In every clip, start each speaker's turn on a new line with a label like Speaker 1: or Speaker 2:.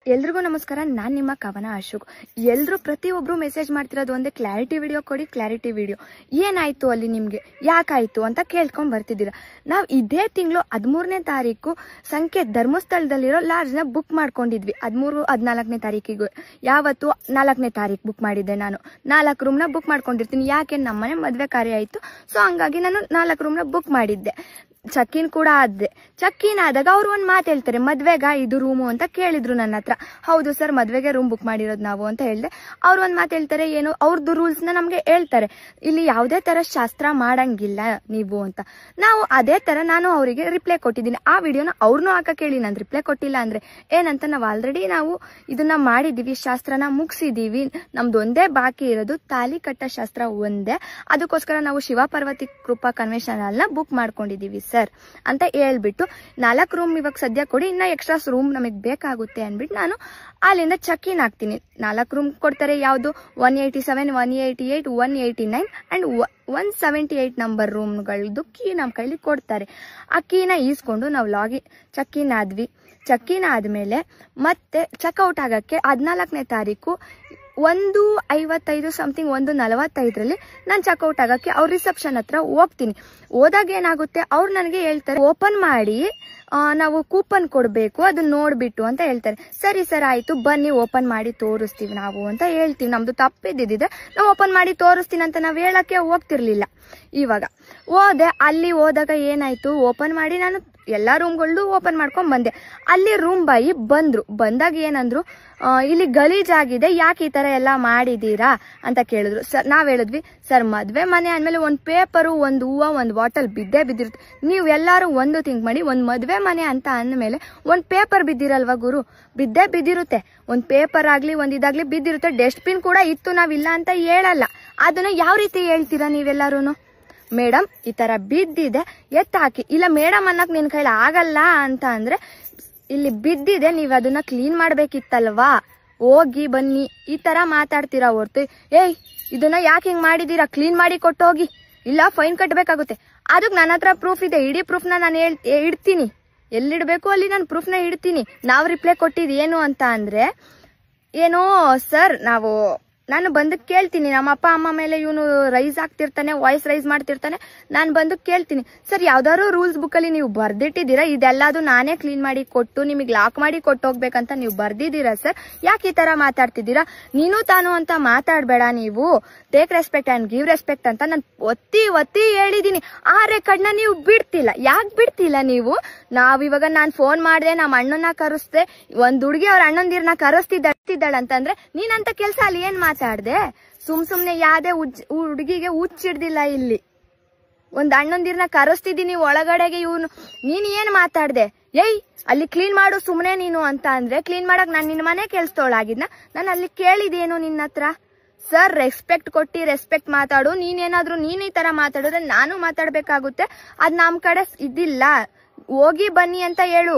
Speaker 1: ಎಲ್ರಿಗೂ ನಮಸ್ಕಾರ. ನಾನು ನಿಮ್ಮ ಕವನ ಅಶೋಕ್. ಎಲ್ಲರೂ ಪ್ರತಿಯೊಬ್ಬರು ಮೆಸೇಜ್ ಮಾಡ್ತಿರೋದು ಒಂದೇ, ಕ್ಲಾರಿಟಿ ವಿಡಿಯೋ ಕೊಡಿ, ಕ್ಲಾರಿಟಿ ವಿಡಿಯೋ. ಏನಾಯ್ತು ಅಲ್ಲಿ, ನಿಮಗೆ ಯಾಕಾಯ್ತು ಅಂತ ಕೇಳ್ಕೊಂಡ್ ಬರ್ತಿದ್ದೀರಾ. ನಾವು ಇದೇ ತಿಂಗಳು 13ನೇ ತಾರೀಕು ಸಂಖ್ಯೆ ಧರ್ಮಸ್ಥಳದಲ್ಲಿರೋ ಲಾಡ್ಜ್ನ ಬುಕ್ ಮಾಡ್ಕೊಂಡಿದ್ವಿ. 13, 14ನೇ ತಾರೀಕಿಗೆ. ಯಾವತ್ತು 4ನೇ ತಾರೀಕು ಬುಕ್ ಮಾಡಿದ್ದೆ. ನಾನು 4 ರೂಮ್ನ ಬುಕ್ ಮಾಡ್ಕೊಂಡಿರ್ತೀನಿ. ಯಾಕೆ, ನಮ್ಮನೆ ಮದುವೆ ಕಾರ್ಯ ಆಯಿತು. ಸೊ ಹಂಗಾಗಿ ನಾನು 4 ರೂಮ್ನ ಬುಕ್ ಮಾಡಿದ್ದೆ. ಚೆಕ್-ಇನ್ ಕೂಡ ಆದ್ದೆ. ಚೆಕ್-ಇನ್ ಆದಾಗ ಅವ್ರು ಒಂದು ಮಾತು ಹೇಳ್ತಾರೆ, ಮದ್ವೆಗ ಇದು ರೂಮು ಅಂತ ಕೇಳಿದ್ರು ನನ್ನ ಹತ್ರ. ಹೌದು ಸರ್, ಮದ್ವೆಗೆ ರೂಮ್ ಬುಕ್ ಮಾಡಿರೋದು ನಾವು ಅಂತ ಹೇಳಿದೆ. ಅವ್ರು ಒಂದು ಮಾತು ಹೇಳ್ತಾರೆ, ಏನು ಅವ್ರದ್ದು ರೂಲ್ಸ್ನ ನಮಗೆ ಹೇಳ್ತಾರೆ, ಇಲ್ಲಿ ಯಾವುದೇ ತರ ಶಾಸ್ತ್ರ ಮಾಡಂಗಿಲ್ಲ ನೀವು ಅಂತ. ನಾವು ಅದೇ ತರ ನಾನು ಅವರಿಗೆ ರಿಪ್ಲೈ ಕೊಟ್ಟಿದ್ದೀನಿ. ಆ ವಿಡಿಯೋನ ಅವ್ರನ್ನೂ ಹಾಕಕ್ಕೆ ಹೇಳಿ, ನಾನು ರಿಪ್ಲೈ ಕೊಟ್ಟಿಲ್ಲ ಅಂದ್ರೆ ಏನಂತ. ನಾವು ಆಲ್ರೆಡಿ ನಾವು ಇದನ್ನ ಮಾಡಿದೀವಿ, ಶಾಸ್ತ್ರನ ಮುಗಿಸಿದೀವಿ. ನಮ್ದು ಒಂದೇ ಬಾಕಿ ಇರೋದು ತಾಲಿ ಕಟ್ಟ ಶಾಸ್ತ್ರ ಒಂದೇ. ಅದಕ್ಕೋಸ್ಕರ ನಾವು ಶಿವ ಪಾರ್ವತಿ ಕೃಪಾ ಕನ್ವೆನ್ಷನ್ ಹಾಲ್ನ ಬುಕ್ ಮಾಡ್ಕೊಂಡಿದೀವಿ ಸರ್ ಅಂತ ಹೇಳ್ಬಿಟ್ಟು, 4 ರೂಮ್ ಇವಾಗ ಸದ್ಯ ಕೊಡಿ, ಇನ್ನ ಎಕ್ಸ್ಟ್ರಾ ರೂಮ್ ನಮಗೆ ಬೇಕಾಗುತ್ತೆ ಅನ್ಬಿಟ್ಟು ನಾನು ಅಲ್ಲಿಂದ ಚೆಕ್ ಇನ್ ಆಗ್ತೀನಿ. 4 ರೂಮ್ ಕೊಡ್ತಾರೆ. ಯಾವುದು 187, 188, 189 ಅಂಡ್ 178 ನಂಬರ್ ರೂಮ್ಗಳದ್ದು ಕೀ ನಮ್ಮ ಕೈಲಿ ಕೊಡ್ತಾರೆ. ಆ ಕೀನ ಈಸ್ಕೊಂಡು ನಾವು ಚೆಕ್ ಇನ್ ಆದ್ವಿ. ಚೆಕ್ ಇನ್ ಆದ್ಮೇಲೆ ಮತ್ತೆ ಚೆಕ್ಔಟ್ ಆಗಕ್ಕೆ 14ನೇ ತಾರೀಕು 1:55 ಸಮಥಿಂಗ್ 1:45 ನಾನು ಚೆಕ್ಔಟ್ ಆಗಕ್ಕೆ ಅವ್ರ ರಿಸೆಪ್ಷನ್ ಹತ್ರ ಹೋಗ್ತೀನಿ. ಹೋದಾಗ ಏನಾಗುತ್ತೆ, ಅವ್ರು ನನಗೆ ಹೇಳ್ತಾರೆ, ಓಪನ್ ಮಾಡಿ ನಾವು ಕೂಪನ್ ಕೊಡಬೇಕು, ಅದನ್ನ ನೋಡ್ಬಿಟ್ಟು ಅಂತ ಹೇಳ್ತಾರೆ. ಸರಿ ಸರ್ ಆಯ್ತು, ಬನ್ನಿ ಓಪನ್ ಮಾಡಿ ತೋರಿಸ್ತೀವಿ ನಾವು ಅಂತ ಹೇಳ್ತೀವಿ. ನಮ್ದು ತಪ್ಪಿದ್ದಿದ್ರೆ ನಾವು ಓಪನ್ ಮಾಡಿ ತೋರಿಸ್ತೀನಿ ಅಂತ ನಾವು ಹೇಳಕ್ಕೆ ಹೋಗ್ತಿರ್ಲಿಲ್ಲ. ಇವಾಗ ಅಲ್ಲಿ ಹೋದಾಗ ಏನಾಯ್ತು, ಓಪನ್ ಮಾಡಿ ನಾನು ಎಲ್ಲಾ ರೂಮ್ಗಳು ಓಪನ್ ಮಾಡ್ಕೊಂಡ್ ಬಂದೆ. ಅಲ್ಲಿ ರೂಮ್ ಬಾಯಿ ಬಂದಾಗ ಏನಂದ್ರು, ಇಲ್ಲಿ ಗಲೀಜಾಗಿದೆ, ಯಾಕೆ ಈ ತರ ಎಲ್ಲ ಮಾಡಿದೀರಾ ಅಂತ ಕೇಳಿದ್ರು. ಸರ್ ನಾವ್ ಹೇಳಿದ್ವಿ, ಸರ್ ಮದ್ವೆ ಮನೆ ಅಂದ್ಮೇಲೆ ಒಂದ್ ಪೇಪರು, ಒಂದ್ ಹೂವ, ಒಂದ್ ಬಾಟಲ್ ಬಿದ್ದಿರುತ್ತೆ. ನೀವ್ ಎಲ್ಲಾರು ಒಂದು ಥಿಂಕ್ ಮಾಡಿ, ಒಂದ್ ಮದ್ವೆ ಮನೆ ಅಂತ ಅಂದ್ಮೇಲೆ ಒಂದ್ ಪೇಪರ್ ಬಿದ್ದಿರಲ್ವಾ ಗುರು, ಬಿದ್ದಿರುತ್ತೆ. ಒಂದ್ ಪೇಪರ್ ಆಗ್ಲಿ ಒಂದ್ ಇದಾಗ್ಲಿ ಬಿದ್ದಿರುತ್ತೆ. ಡಸ್ಟ್ ಬಿನ್ ಕೂಡ ಇತ್ತು, ನಾವಿಲ್ಲ ಅಂತ ಹೇಳಲ್ಲ. ಅದನ್ನ ಯಾವ ರೀತಿ ಹೇಳ್ತೀರಾ ನೀವೆಲ್ಲಾರು? ಮೇಡಮ್ ಈ ತರ ಬಿದ್ದಿದೆ, ಎತ್ತಾಕಿ. ಇಲ್ಲ ಮೇಡಮ್ ಅನ್ನಕ್ ನಿನ್ ಕೈಲಿ ಆಗಲ್ಲ ಅಂತ ಅಂದ್ರೆ, ಇಲ್ಲಿ ಬಿದ್ದಿದೆ, ನೀವ್ ಅದನ್ನ ಕ್ಲೀನ್ ಮಾಡ್ಬೇಕಿತ್ತಲ್ವಾ, ಹೋಗಿ ಬನ್ನಿ ಈ ತರ ಮಾತಾಡ್ತೀರಾ ಹೊರ್ತು, ಏಯ್ ಇದನ್ನ ಯಾಕೆ ಹಿಂಗ್ ಮಾಡಿದೀರಾ, ಕ್ಲೀನ್ ಮಾಡಿ ಕೊಟ್ಟೋಗಿ, ಇಲ್ಲ ಫೈನ್ ಕಟ್ಬೇಕಾಗುತ್ತೆ. ಅದಕ್ಕೆ ನನ್ನ ಹತ್ರ ಪ್ರೂಫ್ ಇದೆ. ಇಡೀ ಪ್ರೂಫ್ನ ನಾನು ಇಡ್ತೀನಿ, ಎಲ್ಲಿಡ್ಬೇಕು ಅಲ್ಲಿ ನಾನು ಪ್ರೂಫ್ನ ಇಡ್ತೀನಿ. ನಾವು ರಿಪ್ಲೈ ಕೊಟ್ಟಿದ್ ಏನು ಅಂತ ಅಂದ್ರೆ, ಏನೋ ಸರ್ ನಾನು ಬಂದು ಕೇಳ್ತೀನಿ, ನಮ್ಮ ಅಪ್ಪ ಅಮ್ಮ ಮೇಲೆ ಇವನು ರೈಸ್ ಆಗ್ತಿರ್ತಾನೆ, ವಾಯ್ಸ್ ರೈಸ್ ಮಾಡ್ತಿರ್ತಾನೆ. ನಾನು ಬಂದು ಕೇಳ್ತೀನಿ, ಸರ್ ಯಾವ್ದಾದ್ರು ರೂಲ್ಸ್ ಬುಕ್ ಅಲ್ಲಿ ನೀವು ಬರ್ದಿಟ್ಟಿದ್ದೀರಾ, ಇದೆಲ್ಲದು ನಾನೇ ಕ್ಲೀನ್ ಮಾಡಿ ಕೊಟ್ಟು ನಿಮಗೆ ಲಾಕ್ ಮಾಡಿ ಕೊಟ್ಟು ಹೋಗ್ಬೇಕಂತ ನೀವು ಬರ್ದಿದ್ದೀರಾ ಸರ್, ಯಾಕೆ ಈ ತರ ಮಾತಾಡ್ತಿದ್ದೀರಾ? ನೀನು ತಾನು ಅಂತ ಮಾತಾಡ್ಬೇಡ, ನೀವು take respect and give respect ಅಂತ ನಾನು ಒತ್ತಿ ಹೇಳಿದೀನಿ. ಆ ರೆಕಾರ್ಡ್ನ ನೀವು ಬಿಡ್ತಿಲ್ಲ. ಯಾಕೆ ಬಿಡ್ತಿಲ್ಲ ನೀವು? ನಾವಿವಾಗ ನಾನು ಫೋನ್ ಮಾಡಿದೆ, ನಮ್ಮ ಅಣ್ಣನ ಕರೆಸ್ದೆ, ಒಂದ್ ಹುಡುಗಿ ಅವ್ರ ಅಣ್ಣಂದಿರ್ನ ಕರೆಸ್ತಿದ್ದಾಳ ಅಂತಂದ್ರೆ, ನೀನಂತ ಕೆಲ್ಸ ಅಲ್ಲಿ ಏನ್ ಮಾತಾಡ್ದೆ? ಸುಮ್ನೆ ಯಾವ್ದೇ ಹುಡುಗಿಗೆ ಹುಚ್ಚಿಡ್ದಿಲ್ಲ. ಇಲ್ಲಿ ಒಂದ್ ಅಣ್ಣಂದಿರ್ನ ಕರೆಸ್ತಿದ್ದೀನಿ ಒಳಗಡೆಗೆ, ನೀನ್ ಏನ್ ಮಾತಾಡ್ದೆ? ಏಯ್ ಅಲ್ಲಿ ಕ್ಲೀನ್ ಮಾಡು ಸುಮ್ನೆ ನೀನು ಅಂತ ಅಂದ್ರೆ, ಕ್ಲೀನ್ ಮಾಡಕ್ ನಾನ್ ನಿನ್ ಮನೆ ಕೆಲ್ಸದೊಳಗಿದ್ನ, ನಾನು ಅಲ್ಲಿ ಕೇಳಿದೇನು ನಿನ್ನ ಹತ್ರ? ಸರ್ ರೆಸ್ಪೆಕ್ಟ್ ಕೊಟ್ಟಿ ರೆಸ್ಪೆಕ್ಟ್ ಮಾತಾಡು. ನೀನೇನಾದ್ರೂ ನೀನ್ ಈ ತರ ಮಾತಾಡಿದ್ರೆ ನಾನು ಮಾತಾಡ್ಬೇಕಾಗುತ್ತೆ. ಅದ್ ನಮ್ ಕಡೆ ಇದಿಲ್ಲ. ಹೋಗಿ ಬನ್ನಿ ಅಂತ ಹೇಳು,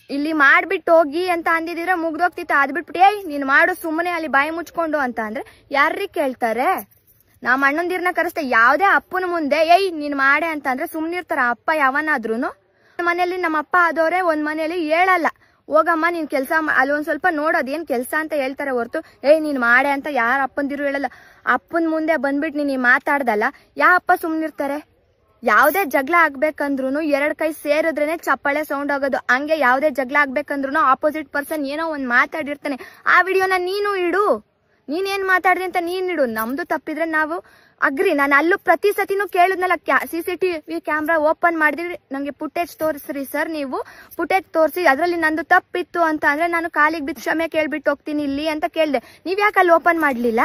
Speaker 1: ಇಲ್ಲಿ ಮಾಡ್ಬಿಟ್ಟು ಹೋಗಿ ಅಂತ ಅಂದಿದ್ರೆ ಮುಗ್ದೋಗ್ತಿತ್ತು. ಅದ್ಬಿಟ್ಬಿಟ್ಟು ಏಯ್ ನೀನ್ ಮಾಡು ಸುಮ್ಮನೆ ಅಲ್ಲಿ ಬಾಯಿ ಮುಚ್ಕೊಂಡು ಅಂತ ಅಂದ್ರೆ ಯಾರ್ರೀ ಕೇಳ್ತಾರೆ? ನಮ್ಮ ಅಣ್ಣಂದಿರ್ನ ಕರೆಸ್ತೆ, ಯಾವ್ದೇ ಅಪ್ಪನ ಮುಂದೆ ಏಯ್ ನೀನ್ ಮಾಡೆ ಅಂತ ಅಂದ್ರೆ ಸುಮ್ನಿರ್ತಾರ ಅಪ್ಪ ಯಾವನಾದ್ರೂನು? ಮನೇಲಿ ನಮ್ಮ ಅಪ್ಪ ಆದವ್ರೆ ಒಂದ್ ಮನೇಲಿ ಹೇಳಲ್ಲ, ಹೋಗಮ್ಮ ನೀನ್ ಕೆಲ್ಸ ಅಲ್ಲಿ ಒಂದ್ ಸ್ವಲ್ಪ ನೋಡೋದೇನ್ ಕೆಲ್ಸ ಅಂತ ಹೇಳ್ತಾರೆ ಹೊರ್ತು, ಏಯ್ ನೀನ್ ಮಾಡೆ ಅಂತ ಯಾರ ಅಪ್ಪಂದಿರು ಹೇಳಲ್ಲ. ಅಪ್ಪನ್ ಮುಂದೆ ಬಂದ್ಬಿಟ್ಟು ನೀನ್ ಮಾತಾಡ್ದಲ್ಲ, ಯಾ ಅಪ್ಪ ಸುಮ್ನಿರ್ತಾರೆ? ಯಾವ್ದೇ ಜಗಳ ಆಗ್ಬೇಕಂದ್ರು 2 ಕೈ ಸೇರಿದ್ರೇನೆ ಚಪ್ಪಾಳೆ ಸೌಂಡ್ ಆಗೋದು. ಹಂಗೆ ಯಾವ್ದೇ ಜಗಳ ಆಗ್ಬೇಕಂದ್ರು ಆಪೋಸಿಟ್ ಪರ್ಸನ್ ಏನೋ ಒಂದ್ ಮಾತಾಡಿರ್ತಾನೆ. ಆ ವಿಡಿಯೋನ ನೀನು ಇಡು, ನೀನೇನ್ ಮಾತಾಡ್ರಿ ಅಂತ ನೀನ್ ಇಡು. ನಮ್ದು ತಪ್ಪಿದ್ರೆ ನಾವು ಅಗ್ರಿ. ನಾನು ಅಲ್ಲೂ ಪ್ರತಿ ಸತಿನೂ ಕೇಳಿದ್ನಲ್ಲ, CCTV ಕ್ಯಾಮ್ರಾ ಓಪನ್ ಮಾಡಿದ್ರಿ, ನಂಗೆ ಫುಟೇಜ್ ತೋರಿಸ್ರಿ ಸರ್, ನೀವು ಫುಟೇಜ್ ತೋರಿಸಿ, ಅದ್ರಲ್ಲಿ ನಂದು ತಪ್ಪಿತ್ತು ಅಂತ ಅಂದ್ರೆ ನಾನು ಕಾಲಿಗೆ ಬಿದ್ದು ಕ್ಷಮೆ ಕೇಳ್ಬಿಟ್ಟು ಹೋಗ್ತೀನಿ ಇಲ್ಲಿ ಅಂತ ಕೇಳ್ದೆ. ನೀವ್ ಯಾಕೆ ಅಲ್ಲಿ ಓಪನ್ ಮಾಡ್ಲಿಲ್ಲ?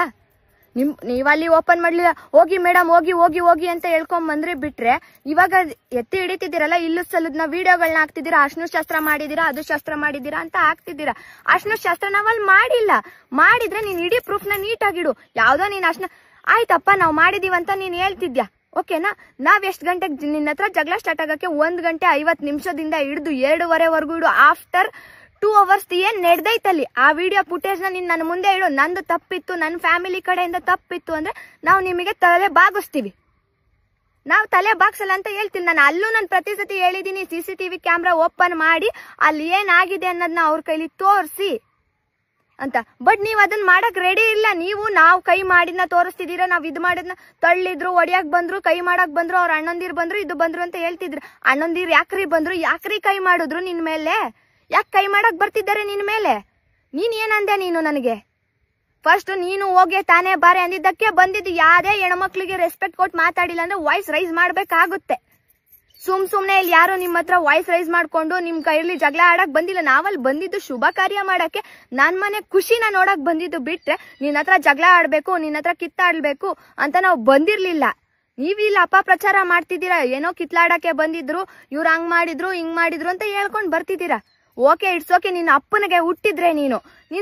Speaker 1: ನೀವಲ್ಲಿ ಓಪನ್ ಮಾಡ್ಲಿಲ್ಲ. ಹೋಗಿ ಮೇಡಮ್ ಹೋಗಿ ಅಂತ ಹೇಳ್ಕೊಂಡ್ ಬಂದ್ರೆ ಬಿಟ್ರೆ, ಇವಾಗ ಎತ್ತಿ ಹಿಡಿತಿದ್ದೀರಲ್ಲ, ಇಲ್ಲೂ ಸಲದ್ನ ವಿಡಿಯೋಗಳನ್ನ ಹಾಕ್ತಿದ್ದೀರಾ, ಅರ್ಶಿನ ಶಾಸ್ತ್ರ ಮಾಡಿದೀರಾ, ಅದು ಶಾಸ್ತ್ರ ಮಾಡಿದೀರಾ ಅಂತ ಹಾಕ್ತಿದ್ದೀರಾ. ಅರ್ಶಿನ ಶಾಸ್ತ್ರ ನಾವಲ್ಲಿ ಮಾಡಿಲ್ಲ. ಮಾಡಿದ್ರೆ ನೀನ್ ಇಡೀ ಪ್ರೂಫ್ನ ನೀಟಾಗಿಡು. ಯಾವ್ದೋ ನೀನ್ ಆಯ್ತಪ್ಪ ನಾವು ಮಾಡಿದೀವಂತ ನೀನ್ ಹೇಳ್ತಿದ್ಯಾ, ಓಕೆನಾ? ನಾವ್ ಎಷ್ಟ್ ಗಂಟೆಗೆ ನಿನ್ನ ಹತ್ರ ಜಗಳ ಸ್ಟಾರ್ಟ್ ಆಗಕ್ಕೆ 1:50 ಹಿಡಿದು 2:15 ಇಡು. ಆಫ್ಟರ್ 2 hours ಏನ್ ನಡೆದೈತಲ್ಲಿ ಆ ವಿಡಿಯೋ ಫುಟೇಜ್ ನ ನೀನ್ ನನ್ನ ಮುಂದೆ ಇಡು. ನಂದು ತಪ್ಪಿತ್ತು, ನನ್ನ ಫ್ಯಾಮಿಲಿ ಕಡೆಯಿಂದ ತಪ್ಪಿತ್ತು ಅಂದ್ರೆ ನಾವು ನಿಮಗೆ ತಲೆ ಬಾಗಿಸ್ತೀವಿ. ನಾವು ತಲೆ ಬಾಗ್ಸಲ್ಲ ಅಂತ ಹೇಳ್ತೀನಿ. ನಾನು ಅಲ್ಲೂ ನಾನು ಪ್ರತಿ ಸತಿ ಹೇಳಿದೀನಿ, CCTV ಕ್ಯಾಮ್ರಾ ಓಪನ್ ಮಾಡಿ ಅಲ್ಲಿ ಏನಾಗಿದೆ ಅನ್ನೋದನ್ನ ಅವ್ರ ಕೈಲಿ ತೋರಿಸಿ. ಅಂತ. ಬಟ್ ನೀವ್ ಅದನ್ನ ಮಾಡಕ್ ರೆಡಿ ಇಲ್ಲ. ನಾವು ಕೈ ಮಾಡಿದ್ನ ತೋರಿಸ್ತಿದೀರಾ, ನಾವ್ ಇದ್ ಮಾಡಿದ್ನ ತಳ್ಳಿದ್ರು, ಒಡಿಯಾಕ್ ಬಂದ್ರು, ಕೈ ಮಾಡಕ್ ಬಂದ್ರು, ಅವ್ರ ಅಣ್ಣಂದಿರ್ ಬಂದ್ರು, ಇದು ಬಂದ್ರು ಅಂತ ಹೇಳ್ತಿದ್ರು. ಅಣ್ಣಂದಿರ್ ಯಾಕ್ರಿ ಬಂದ್ರು, ಯಾಕ್ರಿ ಕೈ ಮಾಡಿದ್ರು ನಿನ್ ಮೇಲೆ? ಯಾಕೆ ಕೈ ಮಾಡಕ್ ಬರ್ತಿದ್ದಾರೆ ನಿನ್ ಮೇಲೆ? ನೀನ್ ಏನಂದೆ ನೀನು ನನಗೆ? ಫಸ್ಟ್ ನೀನು ಹೋಗಿ ತಾನೇ ಬಾರೆ ಅಂದಿದ್ದಕ್ಕೆ ಬಂದಿದ್ದು. ಯಾವ್ದೇ ಹೆಣ್ಮಕ್ಳಿಗೆ ರೆಸ್ಪೆಕ್ಟ್ ಕೊಟ್ಟು ಮಾತಾಡಿಲ್ಲ ಅಂದ್ರೆ ವಾಯ್ಸ್ ರೈಸ್ ಮಾಡ್ಬೇಕಾಗುತ್ತೆ. ಸುಮ್ನೆ ಇಲ್ಲಿ ಯಾರು ನಿಮ್ಮ ಹತ್ರ ವಾಯ್ಸ್ ರೈಸ್ ಮಾಡ್ಕೊಂಡು ನಿಮ್ ಕೈಯಲ್ಲಿ ಜಗಳ ಆಡಕ್ ಬಂದಿಲ್ಲ. ನಾವಲ್ಲಿ ಬಂದಿದ್ದು ಶುಭ ಕಾರ್ಯ ಮಾಡಕ್ಕೆ, ನನ್ ಮನೆ ಖುಷಿನ ನೋಡಕ್ ಬಂದಿದ್ದು ಬಿಟ್ರೆ ನಿನ್ನ ಹತ್ರ ಜಗಳ ಆಡ್ಬೇಕು, ನಿನ್ನ ಹತ್ರ ಕಿತ್ತಾಡ್ಬೇಕು ಅಂತ ನಾವು ಬಂದಿರ್ಲಿಲ್ಲ. ನೀವಿಲ್ಲ ಅಪಪ್ರಚಾರ ಮಾಡ್ತಿದ್ದೀರಾ. ಏನೋ ಕಿತ್ಲಾಡಕ್ಕೆ ಬಂದಿದ್ರು, ಇವ್ರು ಹಂಗ್ ಮಾಡಿದ್ರು ಹಿಂಗ್ ಮಾಡಿದ್ರು ಅಂತ ಹೇಳ್ಕೊಂಡ್ ಬರ್ತಿದ್ದೀರಾ. Okay, it's okay. ನಿನ್ನ ಅಪ್ಪನಿಗೆ ಹುಟ್ಟಿದ್ರೆ ನೀನ್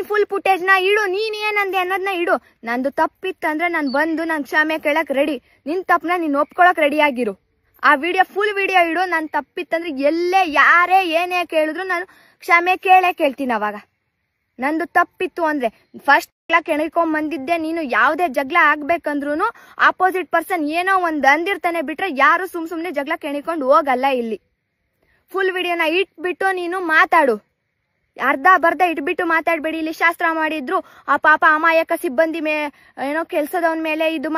Speaker 1: ಫುಲ್ ಫುಟೇಜ್ ನ ಇಡು. ನೀನ್ ಏನಂದೆ ಅನ್ನೋದನ್ನ ಇಡು. ನಂದು ತಪ್ಪಿತ್ತಂದ್ರೆ ನಾನು ಬಂದು ನಾನು ಕ್ಷಮೆ ಕೇಳಕ್ ರೆಡಿ. ನಿನ್ ತಪ್ಪನ ನೀನ್ ಒಪ್ಕೊಳಕ್ ರೆಡಿ ಆಗಿರು. ಆ ವಿಡಿಯೋ ಫುಲ್ ವಿಡಿಯೋ ಇಡು. ನಾನು ತಪ್ಪಿತ್ತಂದ್ರೆ ಎಲ್ಲೇ ಯಾರೇ ಏನೇ ಕೇಳಿದ್ರು ನಾನು ಕ್ಷಮೆ ಕೇಳ್ತೀನಿ. ಅವಾಗ ನಂದು ತಪ್ಪಿತ್ತು ಅಂದ್ರೆ ಫಸ್ಟ್ ಕೆಣಕೊಂಡ್ ಬಂದಿದ್ದೆ. ನೀನು ಯಾವ್ದೇ ಜಗಳ ಆಗ್ಬೇಕಂದ್ರು ಆಪೋಸಿಟ್ ಪರ್ಸನ್ ಏನೋ ಒಂದ್ ಅಂದಿರ್ತಾನೆ ಬಿಟ್ರೆ ಯಾರು ಸುಮ್ನೆ ಜಗಳ ಕೆಣಿಕೊಂಡು ಹೋಗಲ್ಲ. ಇಲ್ಲಿ ಫುಲ್ ವಿಡಿಯೋನ ಇಟ್ಬಿಟ್ಟು ನೀನು ಮಾತಾಡು. ಅರ್ಧ ಬರ್ಧ ಇಟ್ಬಿಟ್ಟು ಮಾತಾಡ್ಬೇಡಿ. ಇಲ್ಲಿ ಶಾಸ್ತ್ರ ಮಾಡಿದ್ರು, ಆ ಪಾಪ ಅಮಾಯಕ ಸಿಬ್ಬಂದಿ ಏನೋ ಕೆಲ್ಸದವನ್ ಮೇಲೆ ಇದು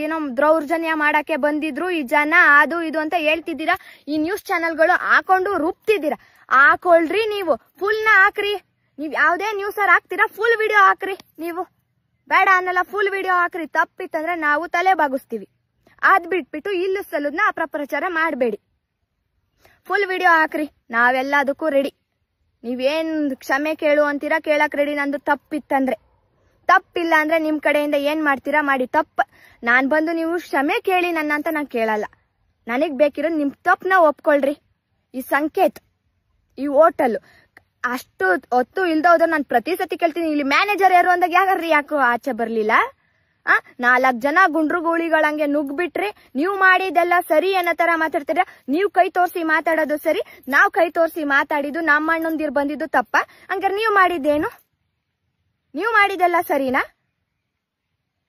Speaker 1: ಏನೋ ದೌರ್ಜನ್ಯ ಮಾಡಕ್ಕೆ ಬಂದಿದ್ರು ಈ ಜನ, ಅದು ಇದು ಅಂತ ಹೇಳ್ತಿದ್ದೀರಾ. ಈ ನ್ಯೂಸ್ ಚಾನೆಲ್ಗಳು ಹಾಕೊಂಡು ರುಬ್ತಿದ್ದೀರಾ. ಹಾಕೊಳ್ರಿ, ನೀವು ಫುಲ್ ನ ಹಾಕ್ರಿ. ನೀವ್ ಯಾವ್ದೇ ನ್ಯೂಸ್ ಹಾಕ್ತೀರಾ ಫುಲ್ ವಿಡಿಯೋ ಹಾಕ್ರಿ. ನೀವು ಬೇಡ ಅನ್ನಲ್ಲ, ಫುಲ್ ವಿಡಿಯೋ ಹಾಕ್ರಿ. ತಪ್ಪಿತ್ತಂದ್ರೆ ನಾವು ತಲೆ ಬಾಗಿಸ್ತೀವಿ. ಅದ್ ಬಿಟ್ಬಿಟ್ಟು ಇಲ್ಲು ಸಲ್ಲುದ್ನ ಅಪಪ್ರಚಾರ ಮಾಡಬೇಡಿ. ಫುಲ್ ವಿಡಿಯೋ ಹಾಕ್ರಿ. ನಾವೆಲ್ಲದಕ್ಕೂ ರೆಡಿ. ನೀವೇನ್ ಕ್ಷಮೆ ಕೇಳು ಅಂತೀರಾ, ಕೇಳಕ್ ರೆಡಿ. ನಂದು ತಪ್ಪಿತ್ತಂದ್ರೆ. ತಪ್ಪಿಲ್ಲ ಅಂದ್ರೆ ನಿಮ್ ಕಡೆಯಿಂದ ಏನ್ ಮಾಡ್ತೀರಾ ಮಾಡಿ. ನಾನ್ ಬಂದು ನೀವು ಕ್ಷಮೆ ಕೇಳಿ ನನ್ನ ಅಂತ ನಾನ್ ಕೇಳಲ್ಲ. ನನಗ್ ಬೇಕಿರೋದು ನಿಮ್ ತಪ್ಪನ ಒಪ್ಕೊಳ್ರಿ. ಈ ಸಂಕೇತ್, ಈ ಹೋಟೆಲ್ ಅಷ್ಟು ಹೊತ್ತು ಇಲ್ದೋದ್ರು ನಾನು ಪ್ರತಿ ಸತಿ ಕೇಳ್ತೀನಿ, ಇಲ್ಲಿ ಮ್ಯಾನೇಜರ್ ಯಾರು ಅಂದಾಗ ಯಾಕೋ ಆಚೆ ಬರ್ಲಿಲ್ಲ? 4 ಜನ ಗುಂಡ್ರುಗೂಳಿಗಳಂಗೆ ನುಗ್ಬಿಟ್ರಿ. ನೀವು ಮಾಡಿದೆಲ್ಲ ಸರಿ ಅನ್ನೋ ತರ ಮಾತಾಡ್ತೀರ. ನೀವು ಕೈ ತೋರಿಸಿ ಮಾತಾಡೋದು ಸರಿ, ನಾವ್ ಕೈ ತೋರಿಸಿ ಮಾತಾಡಿದ್ದು ನಮ್ಮ ಅಣ್ಣಂದಿರ್ ಬಂದಿದ್ದು ತಪ್ಪ? ಹಂಗಾರೆ ನೀವು ಮಾಡಿದ್ದೇನು? ನೀವು ಮಾಡಿದೆಲ್ಲ ಸರಿನಾ?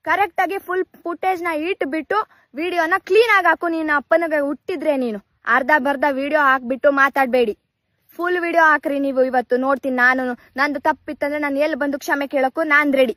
Speaker 1: ಕರೆಕ್ಟ್ ಆಗಿ ಫುಲ್ ಫುಟೇಜ್ ನ ಇಟ್ಬಿಟ್ಟು ವಿಡಿಯೋನ ಕ್ಲೀನ್ ಆಗಿ ಹಾಕು. ನೀನು ಅಪ್ಪನಿಗೆ ಹುಟ್ಟಿದ್ರೆ ನೀನು ಅರ್ಧ ಬರ್ಧ ವಿಡಿಯೋ ಹಾಕ್ಬಿಟ್ಟು ಮಾತಾಡ್ಬೇಡಿ. ಫುಲ್ ವಿಡಿಯೋ ಹಾಕ್ರಿ ನೀವು. ಇವತ್ತು ನೋಡ್ತೀನಿ ನಾನು. ನಂದು ತಪ್ಪಿತ್ತಂದ್ರೆ ನಾನು ಎಲ್ಲಿ ಬಂದು ಕ್ಷಮೆ ಕೇಳಕ್ಕೂ ನಾನ್ ರೆಡಿ.